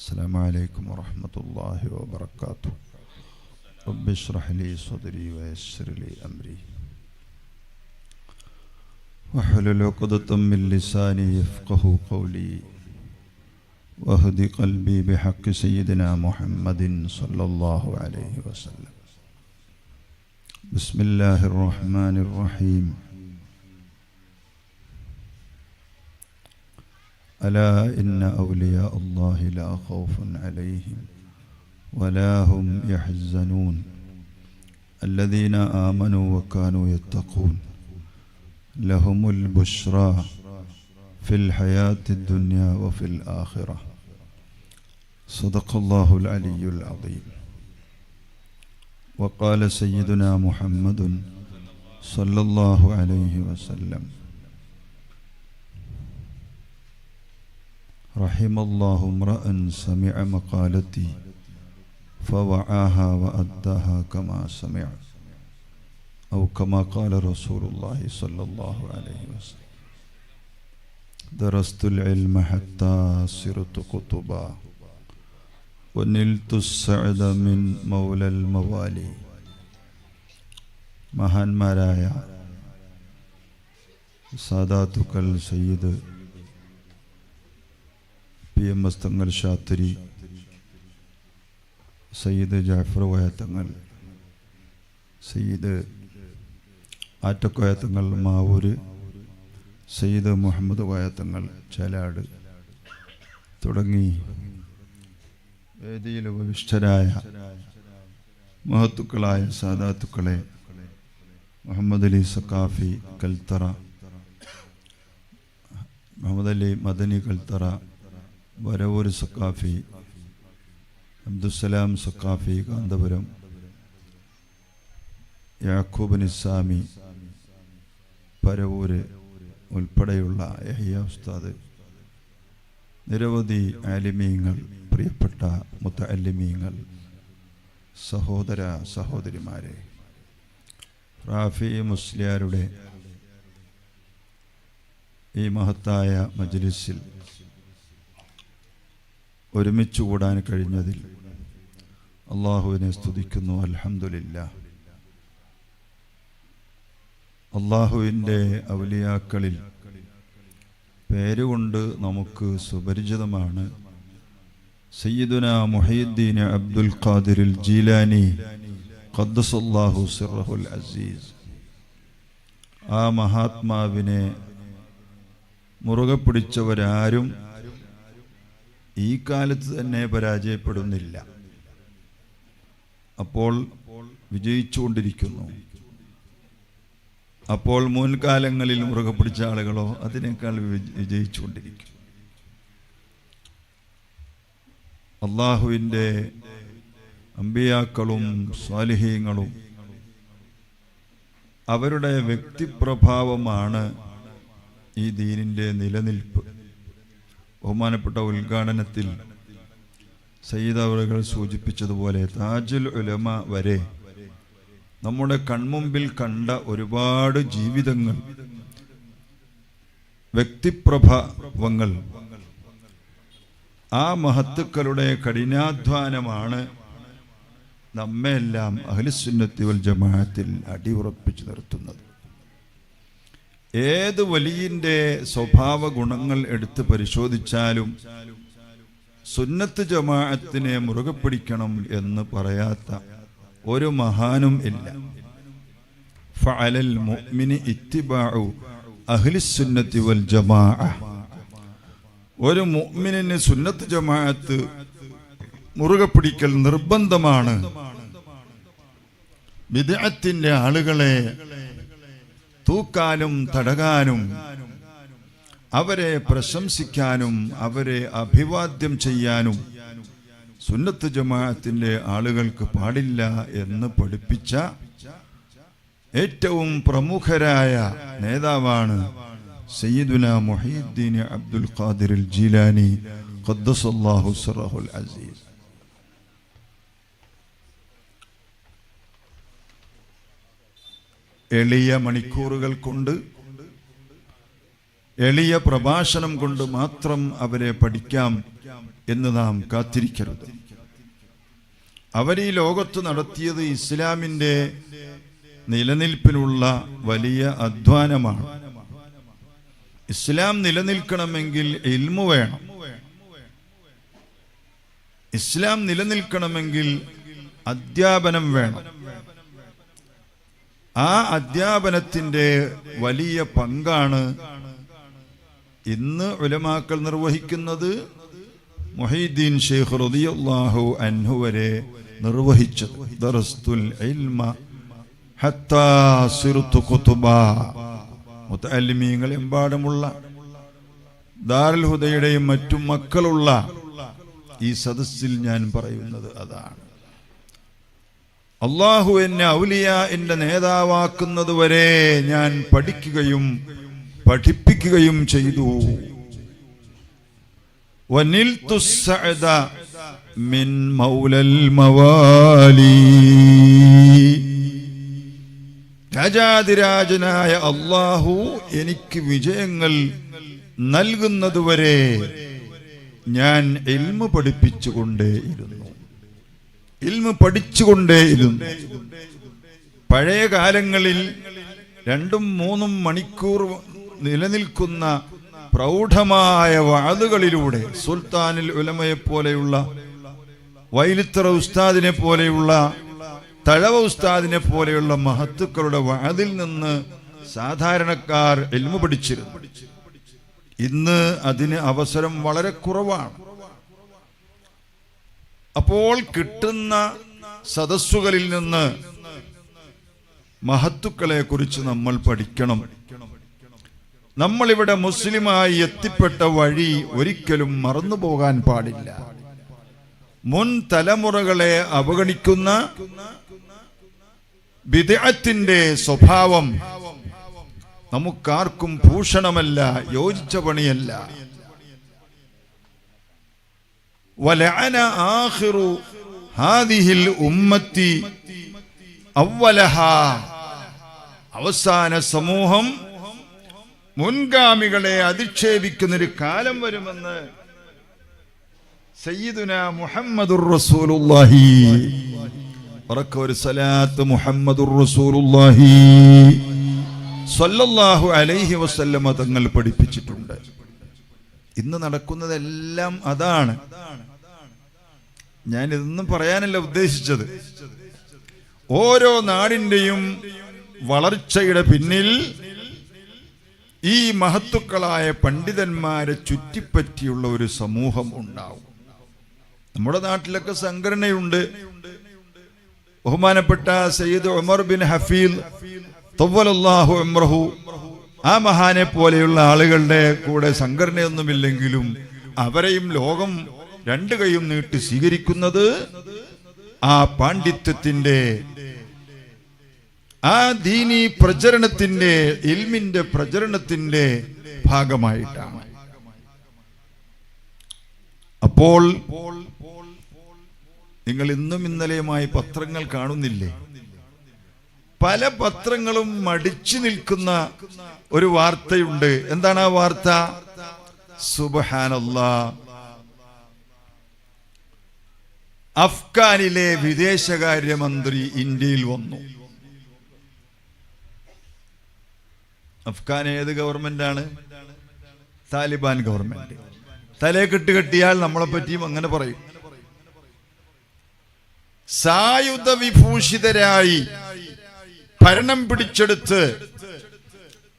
السلام عليكم ورحمة الله وبركاته. رب اشرح لي صدري ويسر لي أمري واحلل عقدة من لساني يفقه قولي واهد قلبي بحق سيدنا محمد صلى الله عليه وسلم. بسم الله الرحمن الرحيم. ألا إن أولياء الله لا خوف عليهم ولا هم يحزنون الذين آمنوا وكانوا يتقون لهم البشرى في الحياة الدنيا وفي الآخرة. صدق الله العلي العظيم. وقال سيدنا محمد صلى الله عليه وسلم: رحم الله امرأ سمع مقالتي فوعاها وأداها كما سمع، أو كما قال رسول الله صلى الله عليه وسلم: درست العلم حتى صرت قطبا ونلت السعد من مولى الموالي. മഹാന്മാരായ സാദാത്തുക്കൾ സയ്യിദ് PMS തങ്ങൾ ഷാത്തിരി, സയ്യിദ് ജാഫർ കോയത്തങ്ങൾ, സയ്യിദ് ആറ്റക്കോയത്തങ്ങൾ മാവൂര്, സയ്യിദ് മുഹമ്മദ് കോയത്തങ്ങൾ ചേലാട് തുടങ്ങി വേദിയിൽ ഉപവിഷ്ടരായ മഹത്തുക്കളായ സാദാത്തുക്കളെ, മുഹമ്മദ് അലി സക്കാഫി കൽത്തറ, മുഹമ്മദ് അലി മദനി കൽത്തറ, വരവൂർ സക്കാഫി, അബ്ദുസ്സലാം സക്കാഫി കാന്തപുരം, യാക്കൂബ് നിസാമി പരവൂര് ഉൾപ്പെടെയുള്ള യഹ്യ ഉസ്താദ്, നിരവധി ആലിമീങ്ങൾ, പ്രിയപ്പെട്ട മുത്തഅല്ലിമീങ്ങൾ, സഹോദര സഹോദരിമാരെ, റാഫി മുസ്ലിയാരുടെ ഈ മഹത്തായ മജ്ലിസിൽ ഒരുമിച്ച് കൂടാൻ കഴിഞ്ഞതിൽ അള്ളാഹുവിനെ സ്തുതിക്കുന്നു. അൽഹംദുലില്ലാഹ്. അള്ളാഹുവിൻ്റെ ഔലിയാക്കളിൽ പേരുകൊണ്ട് നമുക്ക് സുപരിചിതമാണ് സയ്യിദുന മുഹയ്യിദ്ദീൻ അബ്ദുൽ ഖാദിറിൽ ജീലാനി ഖദ്ദസല്ലാഹു സിർറഹുൽ അസീസ്. ആ മഹാത്മാവിനെ മുറുകെ പിടിച്ചവരാരും ഈ കാലത്ത് തന്നെ പരാജയപ്പെടുന്നില്ല. അപ്പോൾ വിജയിച്ചുകൊണ്ടിരിക്കുന്നു. അപ്പോൾ മുൻകാലങ്ങളിൽ മുറുകെ പിടിച്ച ആളുകളോ അതിനേക്കാൾ വിജയിച്ചുകൊണ്ടിരിക്കും. അള്ളാഹുവിൻ്റെ അമ്പിയാക്കളും സ്വാലിഹീങ്ങളും അവരുടെ വ്യക്തിപ്രഭാവമാണ് ഈ ദീനിൻ്റെ നിലനിൽപ്പ്. ബഹുമാനപ്പെട്ട ഉദ്ഘാടനത്തിൽ സയ്യിദ് അവറുകൾ സൂചിപ്പിച്ചതുപോലെ താജുൽ ഉലമ വരെ നമ്മുടെ കൺമുമ്പിൽ കണ്ട ഒരുപാട് ജീവിതങ്ങൾ, വ്യക്തിപ്രഭാവങ്ങൾ, ആ മഹത്തുക്കളുടെ കഠിനാധ്വാനമാണ് നമ്മെല്ലാം അഹ്ലുസുന്നത്തി വൽ ജമാഅത്തിൽ അടിയുറപ്പിച്ചു നിർത്തുന്നത്. ഏത് വലിയൻ്റെ സ്വഭാവ ഗുണങ്ങൾ എടുത്ത് പരിശോധിച്ചാലും സുന്നത്ത് ജമാഅത്തിനെ മുറുകെ പിടിക്കണം എന്ന് പറയാത്ത ഒരു മഹാനും ഇല്ല. ഫഅലൽ മുഅ്മിനി ഇത്തിബാഉ അഹ്ലിസ്സുന്നത്തി വൽ ജമാഅ. ഒരു മുഅ്മിനിന് സുന്നത്ത് ജമാഅത്ത് മുറുകെ പിടിക്കൽ നിർബന്ധമാണ്. ബിദ്അത്തിന്റെ ആളുകളെ തൂക്കാനും തടകാനും അവരെ പ്രശംസിക്കാനും അവരെ അഭിവാദ്യം ചെയ്യാനും സുന്നത്ത് ജമാഅത്തിന്റെ ആളുകൾക്ക് പാടില്ല എന്ന് പഠിപ്പിച്ച ഏറ്റവും പ്രമുഖരായ നേതാവാണ് സയ്യിദുന മുഹയ്യിദ്ദീൻ അബ്ദുൽ ഖാദിറിൽ ജീലാനി ഖദ്ദസല്ലാഹു സിർറഹുൽ അസീസ്. എളിയ മണിക്കൂറുകൾ കൊണ്ട്, എളിയ പ്രഭാഷണം കൊണ്ട് മാത്രം അവരെ പഠിക്കാം എന്ന് നാം കാത്തിരിക്കരുത്. അവർ ഈ ലോകത്ത് നടത്തിയത് ഇസ്ലാമിൻ്റെ നിലനിൽപ്പിനുള്ള വലിയ അധ്വാനമാണ്. ഇസ്ലാം നിലനിൽക്കണമെങ്കിൽ ഇൽമു വേണം. ഇസ്ലാം നിലനിൽക്കണമെങ്കിൽ അധ്യാപനം വേണം. ആ അധ്യാപനത്തിൻ്റെ വലിയ പങ്കാണ് ഇന്ന് ഉലമാക്കൾ നിർവഹിക്കുന്നത്. മുഹീദ്ദീൻ ശൈഖ് റളിയല്ലാഹു അൻഹു വരെ നിർവഹിച്ചത്. ദറസ്തുൽ ഇൽമ ഹത്താ സിർതു കുതുബാ. മുതഅല്ലിമീങ്ങൾ എമ്പാടുമുള്ള ദാറുൽ ഹുദയുടെയും മറ്റും മക്കളുള്ള ഈ സദസ്സിൽ ഞാൻ പറയുന്നത് അതാണ്. അല്ലാഹു എന്നെ ഔലിയാ എന്റെ നേതാവാക്കുന്നത് വരെ ഞാൻ പഠിക്കുകയും പഠിപ്പിക്കുകയും ചെയ്തു. വനിൽതു സഅദ മിൻ മൗലൽ മവാലി. രാജാതിരാജനായ അല്ലാഹു എനിക്ക് വിജയങ്ങൾ നൽകുന്നതുവരെ ഞാൻ ഇൽമു പഠിപ്പിച്ചുകൊണ്ടേയിരുന്നു, ഇൽമു പഠിച്ചുകൊണ്ടേയിരുന്നു. പഴയ കാലങ്ങളിൽ 2-3 മണിക്കൂർ നിലനിൽക്കുന്ന പ്രൗഢമായ വഅദുകളിലൂടെ സുൽത്താനുൽ ഉലമയെ പോലെയുള്ള, വൈലിത്തറ ഉസ്താദിനെ പോലെയുള്ള, തഴവ ഉസ്താദിനെ പോലെയുള്ള മഹത്തുക്കളുടെ വഅദിൽ നിന്ന് സാധാരണക്കാർ ഇൽമു പഠിച്ചിരുന്നു. ഇന്ന് അതിന് അവസരം വളരെ കുറവാണ്. അപ്പോൾ കിട്ടുന്ന സദസ്സുകളിൽ നിന്ന് മഹത്തുക്കളെ കുറിച്ച് നമ്മൾ പഠിക്കണം. നമ്മളിവിടെ മുസ്ലിമായി എത്തിപ്പെട്ട വഴി ഒരിക്കലും മറന്നു പോകാൻ പാടില്ല. മുൻ തലമുറകളെ അവഗണിക്കുന്ന ബിദ്അത്തിന്റെ സ്വഭാവം നമുക്കാർക്കും ഭൂഷണമല്ല, യോജിച്ച പണിയല്ല. വലഅന ആഖിറു ഹാദിഹിൽ ഉമ്മത്തി അവ്വലഹാ. അവസാന സമൂഹം മുൻഗാമികളെ അധിക്ഷേപിക്കുന്നൊരു കാലം വരുമെന്ന് സയ്യിദുന മുഹമ്മദുർ റസൂലുള്ളാഹി ഒരു സലാത്ത് മുഹമ്മദുർ റസൂലുള്ളാഹി സ്വല്ലല്ലാഹു അലൈഹി വസല്ലമ തങ്ങൾ പഠിപ്പിച്ചിട്ടുണ്ട്. ഇന്ന് നടക്കുന്നതെല്ലാം അതാണ്. ഞാൻ ഇതൊന്നും പറയാനല്ല ഉദ്ദേശിച്ചത്. ഓരോ നാടിന്റെയും വളർച്ചയുടെ പിന്നിൽ ഈ മഹത്തുക്കളായ പണ്ഡിതന്മാരെ ചുറ്റിപ്പറ്റിയുള്ള ഒരു സമൂഹം ഉണ്ടാവും. നമ്മുടെ നാട്ടിലൊക്കെ സംഘടനയുണ്ട്. ബഹുമാനപ്പെട്ട സയ്യിദ് ഉമർ ബിൻ ഹഫീൽ തവ്വലല്ലാഹു ഉംറഹു, ആ മഹാനെ പോലെയുള്ള ആളുകളുടെ കൂടെ സംഘടനയൊന്നുമില്ലെങ്കിലും അവരെയും ലോകം 2 കൈയും നീട്ടി സ്വീകരിക്കുന്നത് ആ പാണ്ഡിത്യത്തിന്റെ, ആ ദീനി പ്രചരണത്തിന്റെ, ഇൽമിന്റെ പ്രചരണത്തിന്റെ ഭാഗമായിട്ടാണ്. അപ്പോൾ നിങ്ങൾ ഇന്നും ഇന്നലെയുമായി പത്രങ്ങൾ കാണുന്നില്ലേ? പല പത്രങ്ങളും മടിച്ചു നിൽക്കുന്ന ഒരു വാർത്തയുണ്ട്. എന്താണ് ആ വാർത്ത? സുബ്ഹാനല്ലാഹ്, അഫ്ഗാനിലെ വിദേശകാര്യമന്ത്രി ഇന്ത്യയിൽ വന്നു. അഫ്ഗാൻ ഏത് ഗവൺമെന്റാണ്? താലിബാൻ ഗവൺമെന്റ്. തലേ കെട്ടിയാൽ നമ്മളെ പറ്റിയും അങ്ങനെ പറയും. സായുധ വിഭൂഷിതരായി ഭരണം പിടിച്ചെടുത്ത്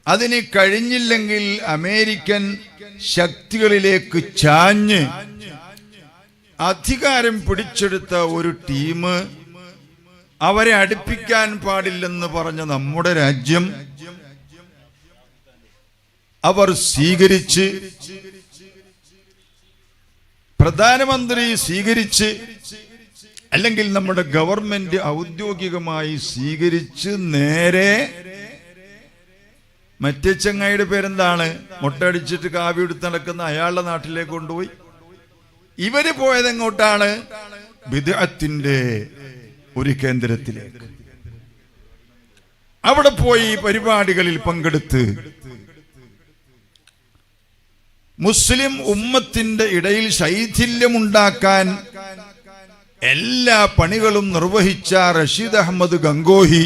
അതിന് കഴിഞ്ഞില്ലെങ്കിൽ അമേരിക്കൻ ശക്തികളിലേക്ക് ചാഞ്ഞ് അധികാരം പിടിച്ചെടുത്ത ഒരു ടീം, അവരെ അടുപ്പിക്കാൻ പാടില്ലെന്ന് പറഞ്ഞ നമ്മുടെ രാജ്യം അവർ സ്വീകരിച്ച്, പ്രധാനമന്ത്രി സ്വീകരിച്ച്, അല്ലെങ്കിൽ നമ്മുടെ ഗവൺമെന്റ് ഔദ്യോഗികമായി സ്വീകരിച്ച് നേരെ മറ്റേ ചങ്ങായിയുടെ പേരെന്താണ്, മുട്ടടിച്ചിട്ട് കാവ്യ എടുത്ത് നടക്കുന്ന അയാളുടെ നാട്ടിലേക്ക് കൊണ്ടുപോയി. ഇവര് പോയതെങ്ങോട്ടാണ്? ബിദ്അത്തിന്റെ ഒരു കേന്ദ്രത്തിലേക്ക്. അവിടെ പോയി പരിപാടികളിൽ പങ്കെടുത്ത് മുസ്ലിം ഉമ്മത്തിന്റെ ഇടയിൽ ശൈഥില്യമുണ്ടാക്കാൻ എല്ലാ പണികളും നിർവഹിച്ച റഷീദ് അഹമ്മദ് ഗംഗോഹി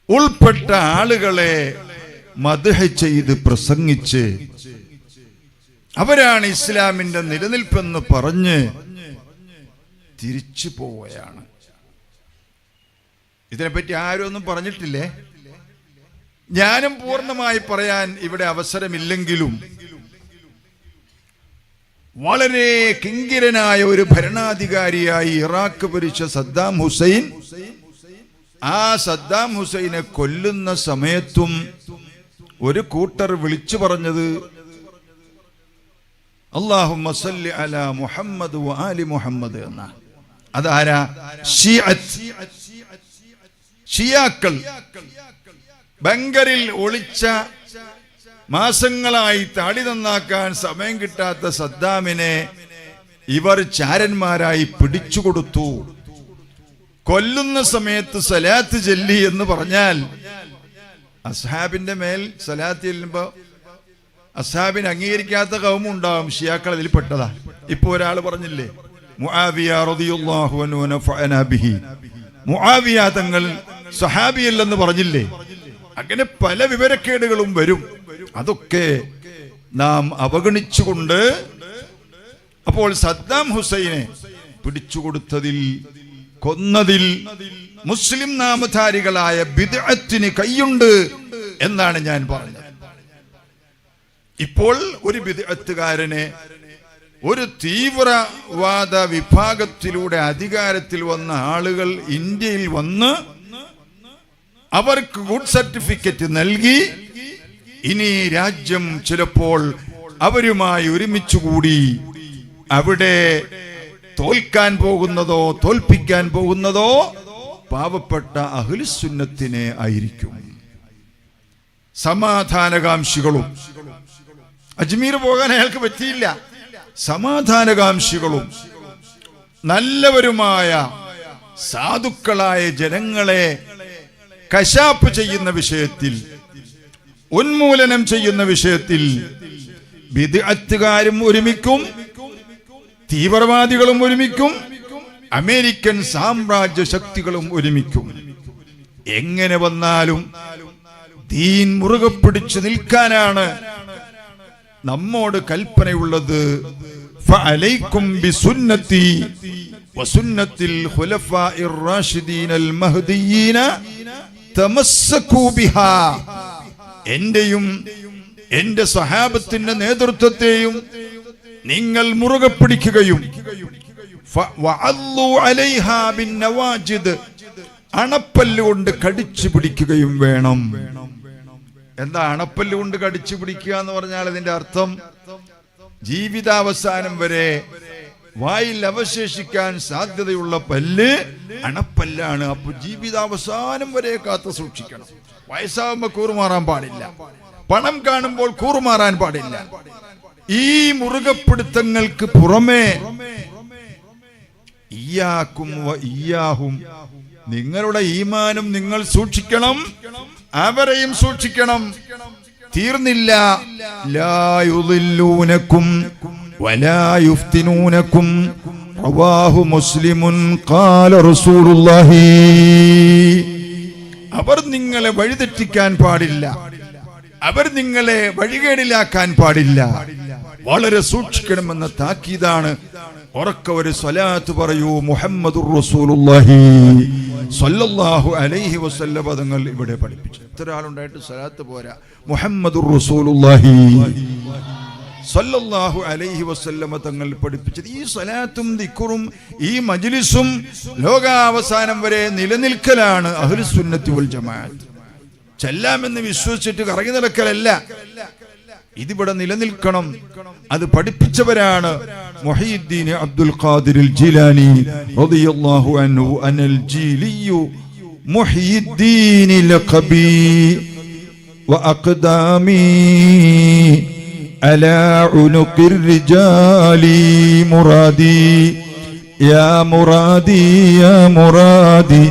ഉൾപ്പെട്ട ആളുകളെ മദ്ഹ് ചെയ്ത് പ്രസംഗിച്ച് അവരാണ് ഇസ്ലാമിന്റെ നിലനിൽപ്പെന്ന് പറഞ്ഞ് തിരിച്ചു പോവുകയാണ്. ഇതിനെപ്പറ്റി ആരും ഒന്നും പറഞ്ഞിട്ടില്ലേ? ഞാനും പൂർണ്ണമായി പറയാൻ ഇവിടെ അവസരമില്ലെങ്കിലും വളരെ കിങ്കിരനായ ഒരു ഭരണാധികാരിയായി ഇറാഖ് ഭരിച്ച സദ്ദാം ഹുസൈൻ, ആ സദ്ദാം ഹുസൈനെ കൊല്ലുന്ന സമയത്തും ഒരു കൂട്ടർ വിളിച്ചു പറഞ്ഞത് അല്ലാഹുമ്മ സല്ലി അലാ മുഹമ്മദ് വ ആലി മുഹമ്മദ് എന്ന. അതാരാ? ഷിയാക്കൾ. ബംഗറിൽ ഒളിച്ച മാസങ്ങളായി താടി നന്നാക്കാൻ സമയം കിട്ടാത്ത സദ്ദാമിനെ ഇവർ ചാരന്മാരായി പിടിച്ചുകൊടുത്തു. കൊല്ലുന്ന സമയത്ത് സലാത്ത് ചൊല്ലി എന്ന് പറഞ്ഞാൽ അസ്ഹാബിന്റെ മേൽ സലാത്ത് ചെല്ലുമ്പോ അസ്ഹാബിന് അംഗീകരിക്കാത്ത കൗമുണ്ടാവും. ഷിയാക്കൾ അതിൽ പെട്ടതാ. ഇപ്പൊ ഒരാൾ പറഞ്ഞില്ലേ, മുആവിയ റളിയല്ലാഹു അൻഹു നഫഅനാ ബിഹി, മുആവിയ തങ്ങൾ സഹാബിയല്ലെന്ന് പറഞ്ഞില്ലേ? അങ്ങനെ പല വിവരക്കേടുകളും വരും. അതൊക്കെ നാം അവഗണിച്ചുകൊണ്ട് അപ്പോൾ സദ്ദാം ഹുസൈനെ പിടിച്ചുകൊടുത്തതിൽ, കൊന്നതിൽ മുസ്ലിം നാമധാരികളായ ബിദ്അത്തിന് കൈയുണ്ട് എന്നാണ് ഞാൻ പറഞ്ഞത്. ഇപ്പോൾ ഒരു ബിദ്അത്തുകാരനെ ഒരു തീവ്രവാദ വിഭാഗത്തിലൂടെ അധികാരത്തിൽ വന്ന ആളുകൾ ഇന്ത്യയിൽ വന്ന് അവർക്ക് ഗുഡ് സർട്ടിഫിക്കറ്റ് നൽകി ഇനി രാജ്യം ചിലപ്പോൾ അവരുമായി ഒരുമിച്ചുകൂടി അവിടെ തോൽക്കാൻ പോകുന്നതോ തോൽപ്പിക്കാൻ പോകുന്നതോ പാവപ്പെട്ട അഹ്ലുസുന്നത്തിനെ ആയിരിക്കും. സമാധാനകാംക്ഷികളും, അജ്മീർ പോകാൻ അയാൾക്ക് പറ്റിയില്ല, സമാധാനകാംക്ഷികളും നല്ലവരുമായ സാധുക്കളായ ജനങ്ങളെ കശാപ്പ് ചെയ്യുന്ന വിഷയത്തിൽ, ഉന്മൂലനം ചെയ്യുന്ന വിഷയത്തിൽ ബിദ്അത്തുകാരും ഒരുമിക്കും, തീവ്രവാദികളും ഒരുമിക്കും, അമേരിക്കൻ സാമ്രാജ്യ ശക്തികളും ഒരുമിക്കും. എങ്ങനെ വന്നാലും ദീൻ മുറുകെ പിടിച്ചു നിൽക്കാനാണ് നമ്മോട് കൽപ്പനയുള്ളത്. ഫഅലൈക്കും ബിസുന്നതി വസുന്നത്തിൽ ഖുലഫാഇർ റാഷിദീനൽ മഹ്ദിയീന തമസ്സകൂ ബിഹാ. എന്റെയും എന്റെ സഹാബത്തിന്റെ നേതൃത്വത്തെയും നിങ്ങൾ മുറുകെ പിടിക്കുകയും വഅല്ലു അലൈഹാ ബിന്നവാജിദ്, അണപ്പല്ലുകൊണ്ട് കടിച്ചു പിടിക്കുകയും വേണം. എന്താ അണപ്പല്ലുകൊണ്ട് കടിച്ചു പിടിക്കുക എന്ന് പറഞ്ഞാൽ അതിന്റെ അർത്ഥം ജീവിതാവസാനം വരെ വായിൽ അവശേഷിക്കാൻ സാധ്യതയുള്ള പല്ല് അണപ്പല്ലാണ്. അപ്പൊ ജീവിതാവസാനം വരെ കാത്തു സൂക്ഷിക്കണം. വയസ്സാവുമ്പോ കൂറുമാറാൻ പാടില്ല, പണം കാണുമ്പോൾ കൂറുമാറാൻ പാടില്ല. ഈ മുറുകപ്പിടുത്തങ്ങൾക്ക് പുറമെ ഇയ്യാക്കും വ ഇയ്യാഹും, നിങ്ങളുടെ ഈമാനും നിങ്ങൾ സൂക്ഷിക്കണം, അവരെയും സൂക്ഷിക്കണം. തീർന്നില്ല, ലാ യുളില്ലൂനകും വലാ യുഫ്തിനൂനകും റവാഹു മുസ്ലിമുൻ ഖാല റസൂലുള്ളാഹി. അവർ നിങ്ങളെ വഴിതെറ്റിക്കാൻ പാടില്ല, അവർ നിങ്ങളെ വഴികേടിലാക്കാൻ പാടില്ല. വളരെ സൂക്ഷിക്കണമെന്ന താക്കീതാണ്. ഉറക്ക ഒരു സ്വലാത്ത് പറയൂ, മുഹമ്മദുർ റസൂലുള്ളാഹി സ്വല്ലല്ലാഹു അലൈഹി വസല്ലം തങ്ങൾ ഇവിടെ പഠിപ്പിച്ചു. എത്ര ആളുണ്ടായിട്ട് സ്വലാത്ത് പോരാ, മുഹമ്മദുർ റസൂലുള്ളാഹി സ്വല്ലല്ലാഹു അലൈഹി വസല്ലം തങ്ങൾ പഠിപ്പിച്ചത്. ഈ സ്വലാത്തും ദിക്റും ഈ മജ്ലിസും ലോകാവസാനം വരെ നിലനിൽക്കലാണ് അഹ്ലുസുന്നത്തി വൽ ജമാഅത്ത്. ചെല്ലാമെന്ന് വിശ്വസിച്ചിട്ട് കറങ്ങി നടക്കലല്ല, ഇതിവിടെ നിലനിൽക്കണം. അത് പഠിപ്പിച്ചവരാണ് മുഹയ്യിദ്ദീൻ അബ്ദുൽ ഖാദിർ ജിലാനി റളിയല്ലാഹു അൻഹു. അനൽ ജീലിയു മുഹയ്യിദ്ദീൻ ലഖബി വഅഖദാമി അലാ ഉനുഖിർ റിജാലി മുറാദി യാ മുറാദി യാ മുറാദി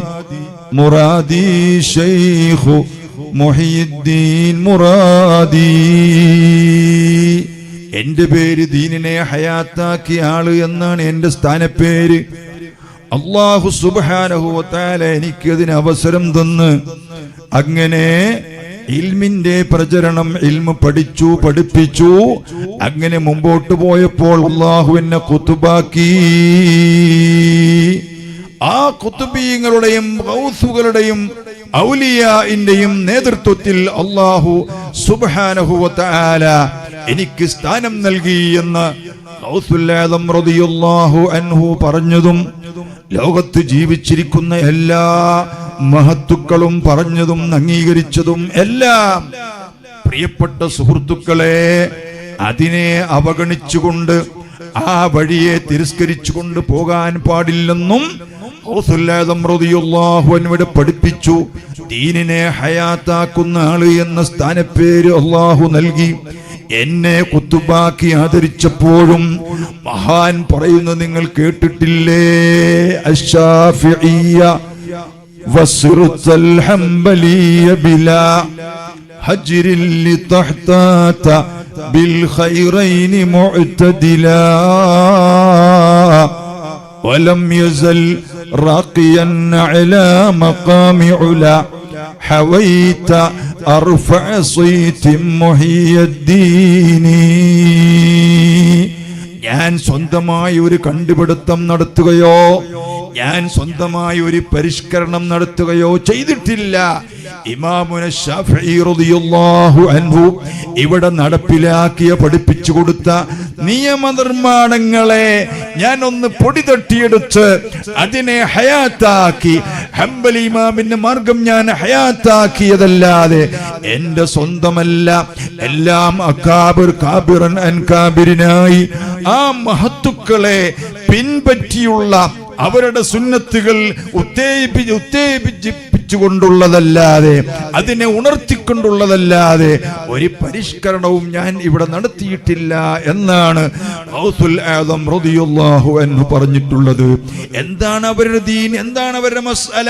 മുറാദി ശൈഖു മുഹിയുദ്ദീൻ മുറാദി. എന്റെ പേര് ദീനിനെ ഹയാത്താക്കിയ ആള് എന്നാണ് എന്റെ സ്ഥാനപ്പേര്. അല്ലാഹു സുബ്ഹാനഹു വ തആല എനിക്ക് അതിന് അവസരം തന്ന് അങ്ങനെ ഇൽമിന്റെ പ്രചരണം, ഇൽമ പഠിപ്പിച്ചു. അങ്ങനെ മുമ്പോട്ട് പോയപ്പോൾ അല്ലാഹു എന്നെ ഖുതുബാക്കി. ആ ഖുതുബീങ്ങളുടെയും ഗൗസുകളുടെയും ഔലിയാഇന്റെയും നേതൃത്വത്തിൽ അല്ലാഹു സുബ്ഹാനഹു വ തആല എനിക്ക് സ്ഥാനം നൽകി എന്ന് ഗൗസുൽ ആദം റളിയല്ലാഹു അൻഹു പറഞ്ഞതും ലോകത്ത് ജീവിച്ചിരിക്കുന്ന എല്ലാ മഹത്തുക്കളും പറഞ്ഞതും അംഗീകരിച്ചതും എല്ലാം. പ്രിയപ്പെട്ട സുഹൃത്തുക്കളെ, അതിനെ അവഗണിച്ചുകൊണ്ട് ആ വഴിയെ തിരസ്കരിച്ചുകൊണ്ട് പോകാൻ പാടില്ലെന്നും ഗൗസുൽ ആദം റളിയല്ലാഹു അൻഹു പഠിപ്പിച്ചു. ദീനിനെ ഹയാത്താക്കുന്ന ആള് എന്ന സ്ഥാനപ്പേര് അല്ലാഹു നൽകി. എന്നെ ഖുതുബാക്കി ആദരിച്ചപ്പോഴും മഹാൻ പറയുന്നത് നിങ്ങൾ കേട്ടിട്ടില്ലേ? അശ്ശാഫിഇയ്യ വസ്റുത്തൽ ഹംബലിയ ബിലാ ഹജ്രിൽ ലിതഹ്താത ബിൽ ഖൈറൈനി മുഅ്തദിലാ വലം യസൽ റാഖിയൻ അലാ മഖാമി ഉലാ ഹവൈത അർഫഅ സൈതി മുഹിയുദ്ദീൻ. ഞാൻ സ്വന്തമായി ഒരു കണ്ടുപിടുത്തം നടത്തുകയോ ഞാൻ സ്വന്തമായി ഒരു പരിഷ്കരണം നടത്തുകയോ ചെയ്തിട്ടില്ല. ഇമാമുന ശാഫിഈ റളിയല്ലാഹു അൻഹു ഇവിടെ നടപ്പിലാക്കിയ പഠിപ്പിച്ചു കൊടുത്ത നിയമനിർമ്മാണങ്ങളെ ഞാൻ ഒന്ന് പൊടി തട്ടിയെടുത്ത് അതിനെ ഹയാത്താക്കി, ഹംബലി ഇമാമിന്റെ മാർഗം ഞാൻ ഹയാത്താക്കിയതല്ലാതെ എന്റെ സ്വന്തമല്ല. എല്ലാം അകാബിർ കാബിറൻ അൻകാബിരിനായി ആ മഹത്തുക്കളെ പിൻപറ്റിയുള്ള അവരുടെ സുന്നത്തുകൾ ഉത്തേജിപ്പിച്ചുകൊണ്ടുള്ളതല്ലാതെ, അതിനെ ഉണർത്തിക്കൊണ്ടുള്ളതല്ലാതെ ഒരു പരിഷ്കരണവും ഞാൻ ഇവിടെ നടത്തിയിട്ടില്ല എന്നാണ് ഗൗസുൽ ആദം റളിയല്ലാഹു അൻഹു പറഞ്ഞിട്ടുള്ളത്. എന്താണ് അവരുടെ ദീൻ, എന്താണ് അവരുടെ മസ്അല,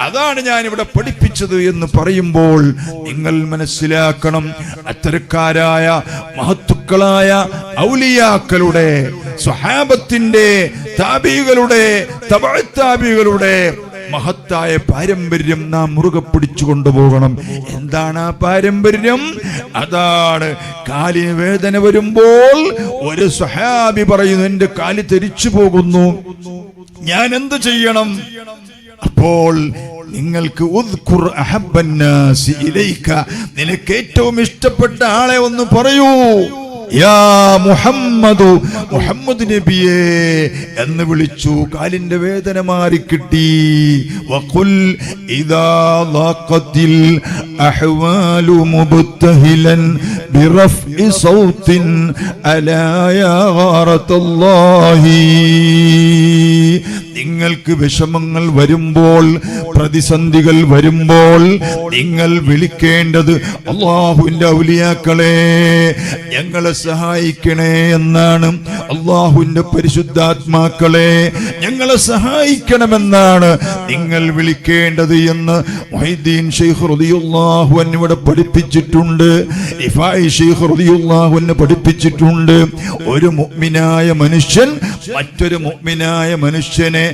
അതാണ് ഞാൻ ഇവിടെ പഠിപ്പിച്ചത് എന്ന് പറയുമ്പോൾ നിങ്ങൾ മനസ്സിലാക്കണം, അത്തരക്കാരായ മഹത്തുക്കളായ ഔലിയാക്കളുടെ, സ്വഹാബത്തിന്റെ, താബികളുടെ, തബഅ താബികളുടെ മഹത്തായ പാരമ്പര്യം നാം മുറുകെ പിടിച്ചു കൊണ്ടുപോകണം. എന്താണ് ആ പാരമ്പര്യം? അതാണ് കാലിന് വേദന വരുമ്പോൾ ഒരു സ്വഹാബി പറയുന്നു, എന്റെ കാല് തെരിച്ചു പോകുന്നു, ഞാൻ എന്ത് ചെയ്യണം? അപ്പോൾ നിങ്ങൾക്ക് ഉദ്കുർ അഹബ്ബന്നാസി ഇലൈക, നിനക്ക് ഏറ്റവും ഇഷ്ടപ്പെട്ട ആളെ ഒന്ന് പറയൂ. യാ മുഹമ്മദു, മുഹമ്മദ് നബിയേ എന്ന് വിളിച്ചു. കാലിന്റെ വേദന മാറിക്കിട്ടി. വഖുൽ ഇദാ ളാഖത്തിൽ അഹ്വാലു മുബ്തഹിലൻ ബിറഫ്ഇ സൗത്തിൻ അലാ യാ ഗാറത്തല്ലാഹി. നിങ്ങൾക്ക് വിഷമങ്ങൾ വരുമ്പോൾ, പ്രതിസന്ധികൾ വരുമ്പോൾ നിങ്ങൾ വിളിക്കേണ്ടത് അല്ലാഹുവിന്റെ ഔലിയാക്കളെ ഞങ്ങളെ സഹായിക്കണേ എന്നാണ്. അല്ലാഹുവിന്റെ പരിശുദ്ധാത്മാക്കളെ ഞങ്ങളെ സഹായിക്കണമെന്നാണ് നിങ്ങൾ വിളിക്കേണ്ടത് എന്ന് മുഹീദ്ദീൻ ശൈഖ് റളിയല്ലാഹു അൻഹു ഇവിടെ പഠിപ്പിച്ചിട്ടുണ്ട്. റിഫായി ശൈഖ് റളിയല്ലാഹു അൻഹു പഠിപ്പിച്ചിട്ടുണ്ട്. ഒരു മുഅ്മിനായ മനുഷ്യൻ മറ്റൊരു മുഅ്മിനായ മനുഷ്യനെ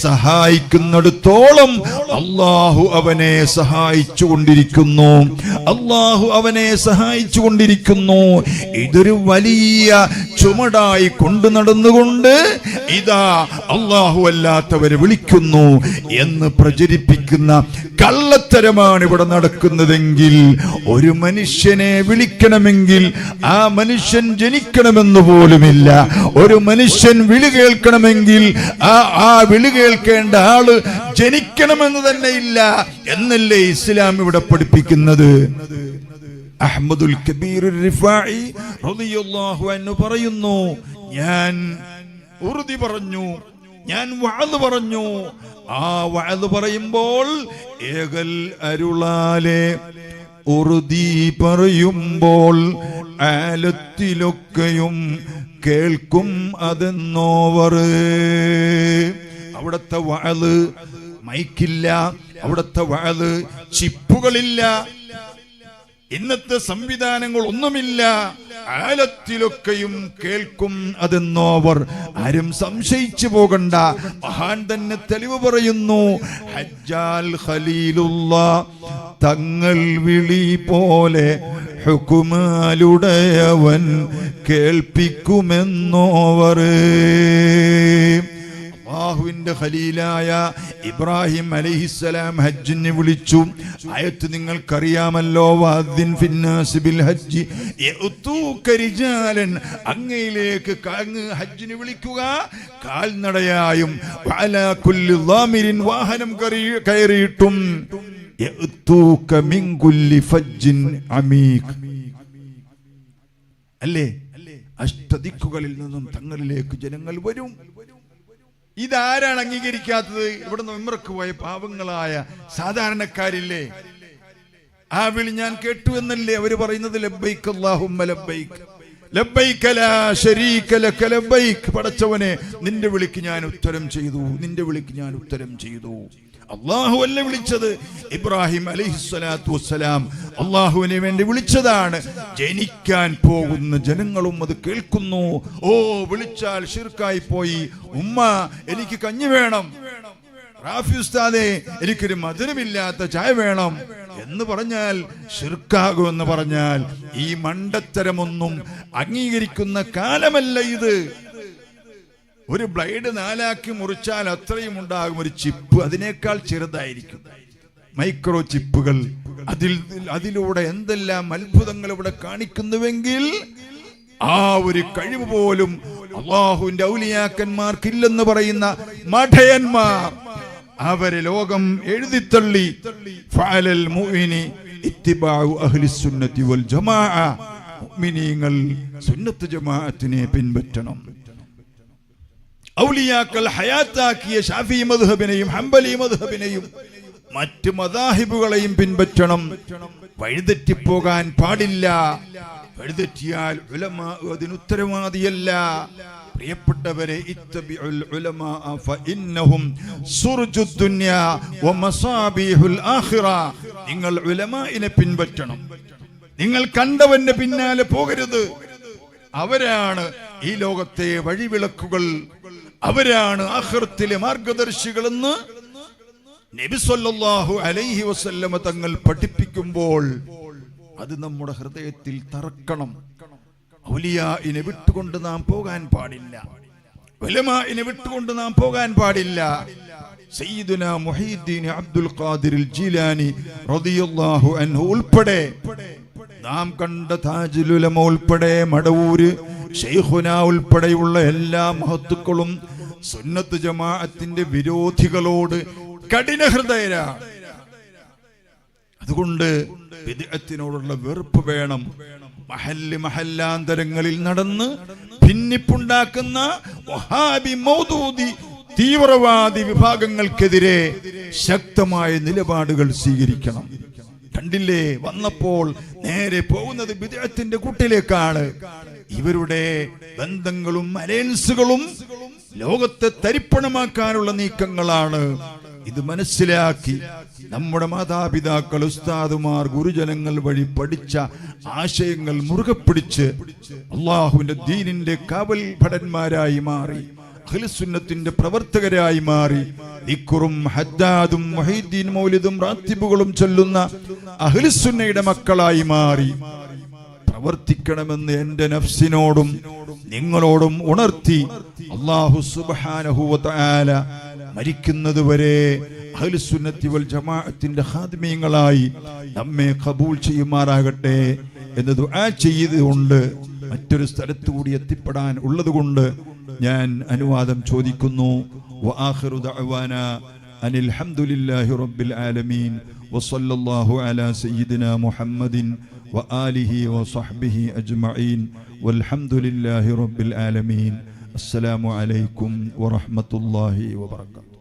സഹായിക്കുന്നിടത്തോളം അല്ലാഹു അവനെ സഹായിച്ചു കൊണ്ടിരിക്കുന്നു. അല്ലാഹു അവനെ സഹായിച്ചു കൊണ്ടിരിക്കുന്നു. ഇതൊരു വലിയ ചുമടായി കൊണ്ടു നടന്നുകൊണ്ട് ഇതാ അല്ലാഹു അല്ലാത്തവരെ വിളിക്കുന്നു എന്ന് പ്രചരിപ്പിക്കുന്ന കള്ളത്തരമാണ് ഇവിടെ നടക്കുന്നതെങ്കിൽ, ഒരു മനുഷ്യനെ വിളിക്കണമെങ്കിൽ ആ മനുഷ്യൻ ജനിക്കണമെന്ന് പോലുമില്ല. ഒരു മനുഷ്യൻ വിളി കേൾക്കണമെങ്കിൽ ആ വിളി കേൾക്കേണ്ട ആള് ജനിക്കണമെന്ന് തന്നെ ഇല്ല എന്നല്ലേ ഇസ്ലാം ഇവിടെ പഠിപ്പിക്കുന്നത്. അഹ്മദുൽ കബീർ റിഫാഇ റളിയല്ലാഹു അൻഹു പറയുന്നു, ഞാൻ ഉറുദി പറഞ്ഞു, ഞാൻ വഅദ് പറഞ്ഞു. ആ വഅദ് പറയുമ്പോൾ ഏകൽ അരുളാലെ ഉറുദി പറയുമ്പോൾ ആലത്തിലൊക്കെയും കേൾക്കും അതെന്നോവർ. അവിടുത്തെ വഅദ് മൈക്കില്ല, അവിടുത്തെ വഅദ് ചിപ്പുകളില്ല, ഇന്നത്തെ സംവിധാനങ്ങൾ ഒന്നുമില്ല, ആലത്തിലൊക്കെയും കേൾക്കും അതെന്നോവർ ആരും സംശയിച്ചു പോകണ്ട. മഹാൻ തന്നെ തെളിവ് പറയുന്നു. ഹജ്ജാൽ ഖലീലുള്ള തങ്ങൾ വിളി പോലെ ഹുക്കുമാലുടയവൻ കേൾപ്പിക്കുമെന്നോവർ. അല്ലാഹുവിന്റെ ഖലീലായ ഇബ്രാഹിം അലൈഹിസ്സലാം ഹജ്ജിന് വിളിച്ചു. ആയത്ത് നിങ്ങൾക്കറിയാമല്ലോ, വഅദ്ദിൻ ഫിന്നാസി ബിൽ ഹജ്ജി യഅതൂക റിജാലൻ. അങ്ങയിലേക്ക് ഹജ്ജിന് വിളിക്കുക കാൽനടയായും, വഅലാ കുല്ലി ളാമിരിൻ വാഹനം കയറിയിട്ടും, യഅതൂക മിൻ കുല്ലി ഫജ്ജിൻ അമീഖ്. അല്ലേ, അഷ്ടദിക്കുകളിൽ നിന്നും തങ്ങളിലേക്ക് ജനങ്ങൾ വരും. ഇതാരാണ് അംഗീകരിക്കാത്തത്? ഇവിടെ ഉംറക്ക് പോയ പാവങ്ങളായ സാധാരണക്കാരില്ലേ? ആ വിളി ഞാൻ കേട്ടു എന്നല്ലേ അവര് പറയുന്നത്? ലബ്ബൈക് അല്ലാഹുമ്മ ലബ്ബൈക് ലബ്ബൈക ലാ ശരീക ലക ലബ്ബൈക്. പടച്ചവനെ, നിന്റെ വിളിക്ക് ഞാൻ ഉത്തരം ചെയ്തു, നിന്റെ വിളിക്ക് ഞാൻ ഉത്തരം ചെയ്തു. അല്ലാഹു അല്ല വിളിച്ചത്, ഇബ്രാഹിം അലൈഹിസ്സലാത്തു വസ്സലാം അല്ലാഹുവിനെ വേണ്ടി വിളിച്ചതാണ്. ജനിക്കാൻ പോകുന്ന ജനങ്ങളും അത് കേൾക്കുന്നു. ഓ, വിളിച്ചാൽ ശിർക്കായി പോയി. ഉമ്മ, എനിക്ക് കഞ്ഞി വേണം. റാഫി ഉസ്താദേ, എനിക്കൊരു മധുരമില്ലാത്ത ചായ വേണം എന്ന് പറഞ്ഞാൽ ശിർക്കാകുമെന്ന് പറഞ്ഞാൽ ഈ മണ്ടത്തരമൊന്നും അംഗീകരിക്കുന്ന കാലമല്ല ഇത്. ഒരു ബ്ലേഡ് 4 ആക്കി മുറിച്ചാൽ അത്രയും ഉണ്ടാകും ഒരു ചിപ്പ്, അതിനേക്കാൾ ചെറുതായിരിക്കും. മൈക്രോ ചിപ്പുകൾ. അതിലൂടെ എന്തെല്ലാം അത്ഭുതങ്ങൾ ഇവിടെ കാണിക്കുന്നുവെങ്കിൽ ആ ഒരു കഴിവ് പോലും അല്ലാഹുവിന്റെ ഔലിയാക്കന്മാർക്കില്ലെന്ന് പറയുന്ന മഠയന്മാർ അവരെ ലോകം എഴുതിത്തള്ളി. ഫഅലൽ മുഅ്മിനി ഇത്തിബാഉ അഹ്ലിസ് സുന്നത്തി വൽ ജമാഅ. മുഅ്മിനീങ്ങൾ സുന്നത്ത് ജമാഅത്തിനെ പിൻപറ്റണം. ഔലിയാക്കൾ ഹയാത്താക്കിയ ഷാഫി മദ്ഹബിനെയും ഹംബലി മദ്ഹബിനെയും മറ്റ് മദാഹിബുകളെയും പിൻപറ്റണം. വഴിതെറ്റിപ്പോകാൻ പാടില്ല. വഴിതെറ്റിയാൽ ഉലമാ അതിന് ഉത്തരവാദിയല്ല. പ്രിയപ്പെട്ടവരെ, ഇത്തബിഉൽ ഉലമാ ഫഇന്നഹും സുർജുദ് ദുനിയ വമസാബിഹുൽ ആഖിറ. നിങ്ങൾ ഉലമാഇനെ പിൻപറ്റണം. നിങ്ങൾ കണ്ടവന്റെ പിന്നാലെ പോകരുത്. അവരാണ് ഈ ലോകത്തെ വഴിവിളക്കുകൾ, അവരാണ് ആഖിറത്തിലെ മാർഗദർശികളെന്ന് നബി സല്ലല്ലാഹു അലൈഹി വസല്ലമ തങ്ങൾ പഠിപ്പിക്കുമ്പോൾ അത് നമ്മുടെ ഹൃദയത്തിൽ തറക്കണം. ഔലിയാഇനെ വിട്ടുകൊണ്ട് നാം പോകാൻ പാടില്ല. ഉലമാഇനെ വിട്ടുകൊണ്ട് നാം പോകാൻ പാടില്ല. സയ്യിദുനാ മുഹീദ്ദീൻ അബ്ദുൽ ഖാദിർ ജീലാനി റളിയല്ലാഹു അൻഹു ഉൾപ്പെടെ, നാം കണ്ട താജുൽ ഉലമ ഉൾപ്പെടെ, മടവൂര് ശൈഖുന ഉൾപ്പെടെയുള്ള എല്ലാ മഹത്തുക്കളും സുന്നത്ത് ജമാഅത്തിന്റെ വിരോധികളോട് കഠിന ഹൃദയരാണ്. അതുകൊണ്ട് ബിദ്അത്തിനോടുള്ള വെറുപ്പ് വേണം. മഹല്ലാന്തരങ്ങളിൽ നടന്ന് ഭിന്നിപ്പുണ്ടാക്കുന്ന വഹാബി മൗദൂദി തീവ്രവാദി വിഭാഗങ്ങൾക്കെതിരെ ശക്തമായ നിലപാടുകൾ സ്വീകരിക്കണം. കണ്ടില്ലേ, വന്നപ്പോൾ നേരെ പോകുന്നത് ബിദ്അത്തിന്റെ കൂട്ടിലേക്കാണ്. ഇവരുടെ ബന്ധങ്ങളും അലയൻസുകളും ലോകത്തെ തരിപ്പണമാക്കാനുള്ള നീക്കങ്ങളാണ്. ഇത് മനസ്സിലാക്കി നമ്മുടെ മാതാപിതാക്കൾ, ഉസ്താദുമാർ, ഗുരുജനങ്ങൾ വഴി പഠിച്ച ആശയങ്ങൾ മുറുകെ പിടിച്ച് അല്ലാഹുവിന്റെ ദീനിന്റെ കാവൽ ഭടന്മാരായി മാറി, അഹ്ലുസുന്നത്തിന്റെ പ്രവർത്തകരായി മാറി, ദിക്റും ഹദ്ദാദും മുഹീദ്ദീൻ മൗലിദും റാത്തിബുകളും ചൊല്ലുന്ന അഹ്ലുസുന്നയുടെ മക്കളായി മാറി പ്രവർത്തിക്കണമെന്ന് എന്റെ നഫ്സിനോടും നിങ്ങളോടും ഉണർത്തി അല്ലാഹു സുബ്ഹാനഹു വ തആല മരിക്കുന്നതുവരെ അഹ്ലുസുന്നത്തി വൽ ജമാഅത്തിന്റെ ഖാദിമീങ്ങളായി നമ്മെ ഖബൂൽ ചെയ്യുമാറാകട്ടെ എന്ന് ദുആ ചെയ്തുകൊണ്ട് മറ്റൊരു സ്ഥലത്ത് കൂടി എത്തിപ്പെടാൻ ഉള്ളതുകൊണ്ട് ഞാൻ അനുവാദം ചോദിക്കുന്നു. വആഖിറു ദഅവാനാ അനിൽ ഹംദുലില്ലാഹി റബ്ബിൽ ആലമീൻ വസല്ലല്ലാഹു അലാ സയ്യിദിനാ മുഹമ്മദിൻ വആലിഹി വസഹ്ബിഹി അജ്മഈൻ വൽഹംദുലില്ലാഹി റബ്ബിൽ ആലമീൻ. അസ്സലാമു അലൈക്കും വറഹ്മത്തുള്ളാഹി വബറകാതുഹു.